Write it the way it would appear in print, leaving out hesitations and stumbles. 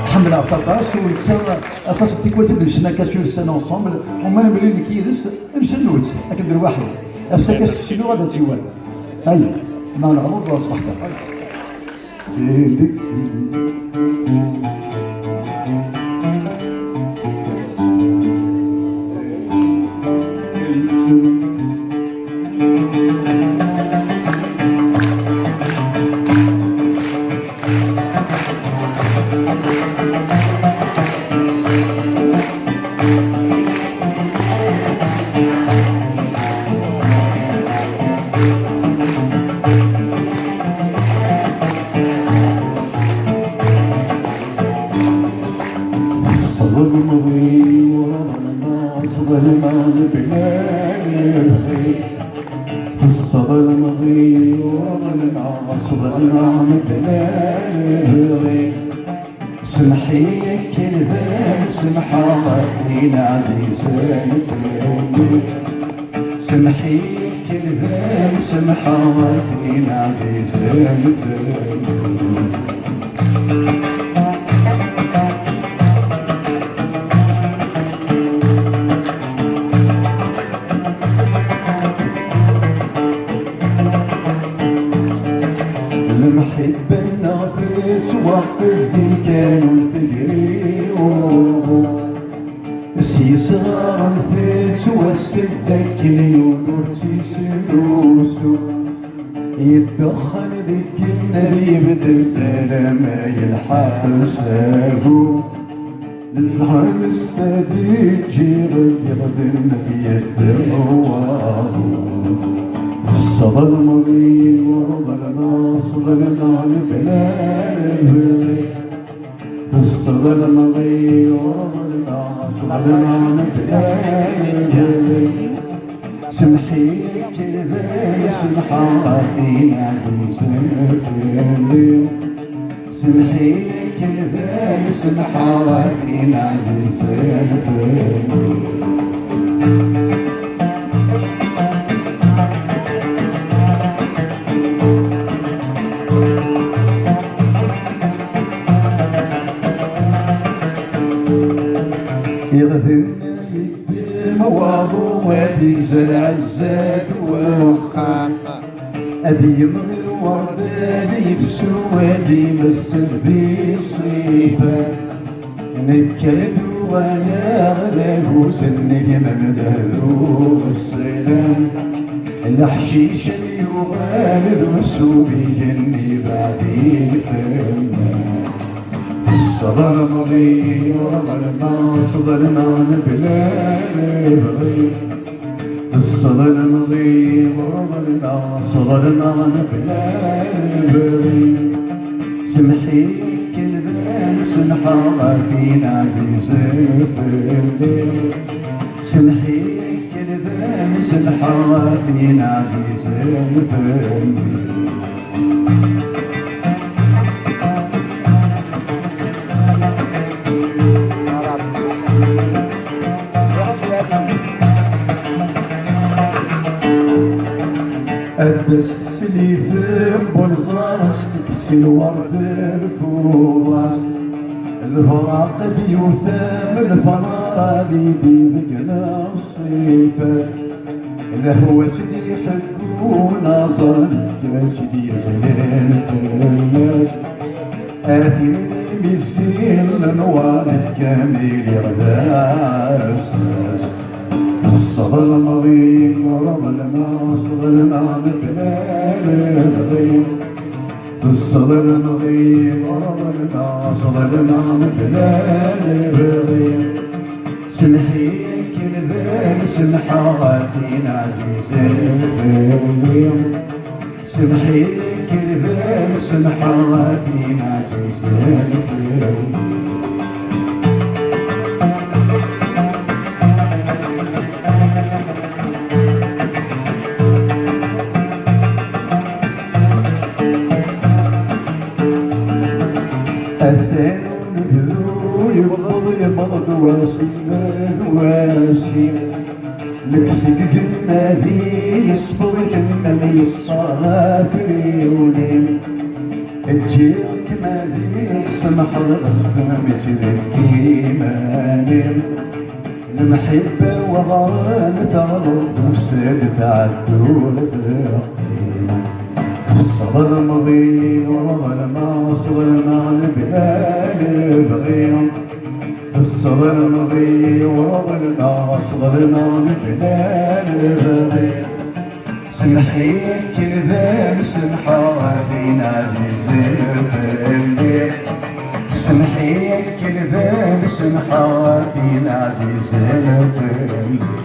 حمل عطاطاس ونتسا اطاس تيكوالت درسنا كاسيو السنة انصومبل وما نبلي نكيدس نشنوت لكن در واحد السكاس شنو غادا سيوان اي ما نغلط اصبحت ظلمان بلادي في الصدر مضي وظلمان بلادي سمحي كذا سمحة فينا عزيزان فيني سمحي كذا سمحة فينا عزيزان فيني المحب النافس وقف كانوا الفجري سي صغار الفيس والسدكني ونور سيسروسو يتدخل ذيك النبي بدل ما يلحق ساهو للهرم السديد جي غدنا في الدروار الصدى المضي ورضلنا صدلنا البلاد في الصدى المضي ورضلنا صدلنا البلاد سمحي كذا سمحة فينا في سنفلي سمحي كذا سمحة فينا في سنفلي يغفرنا يديم وضواتي زرع الزات والخام أدي مغير ورداني في سوادي مثل ذي الصيفة نكاد وانا غذاه سني ممدهو السلام الحشيش اللي يغالد وسوبي جني بعدي فهمنا الصدى المضي ورضلنا صدلنا بلاد بغي في الصدى المضي ورضلنا صدلنا بلاد بغي سمحي كذا سمحة فينا عزيز في الليل سمحي كذا سمحة فينا عزيز في الليل أدست سليث بولزارس تكسي الورد الفوضى الفراق بيوثام الفرارة دي بقنا الصيفة الهوى سدي حكو ناظر الكاشدي زين فلاش آثمني بالسيل النوار الكامل يغذاس الصدى المضي ورضلنا صدلنا بلاد غيم في الصدى المضي ورضلنا صدلنا بلاد غيم سمحي كذا سمحة فينا عزيزين في اليوم سمحي كذا سمحة فينا عزيزين في اليوم الثاني بذول يبض واسيم لكسك كنا ذي يصفر كنا يصافري وليم الجيل كما ذي سمح الغصب مثل كيماني المحبة وغرام ثغلط وسد تعدو لثقين الصبر مضي ورضا ما صبر ما نبقى نبغي الصبر مضي ورضا ما صبر ما نبقى نبغي سمحي كذاب سمحة فينا لزير سمحي كذاب سمحة فينا لزير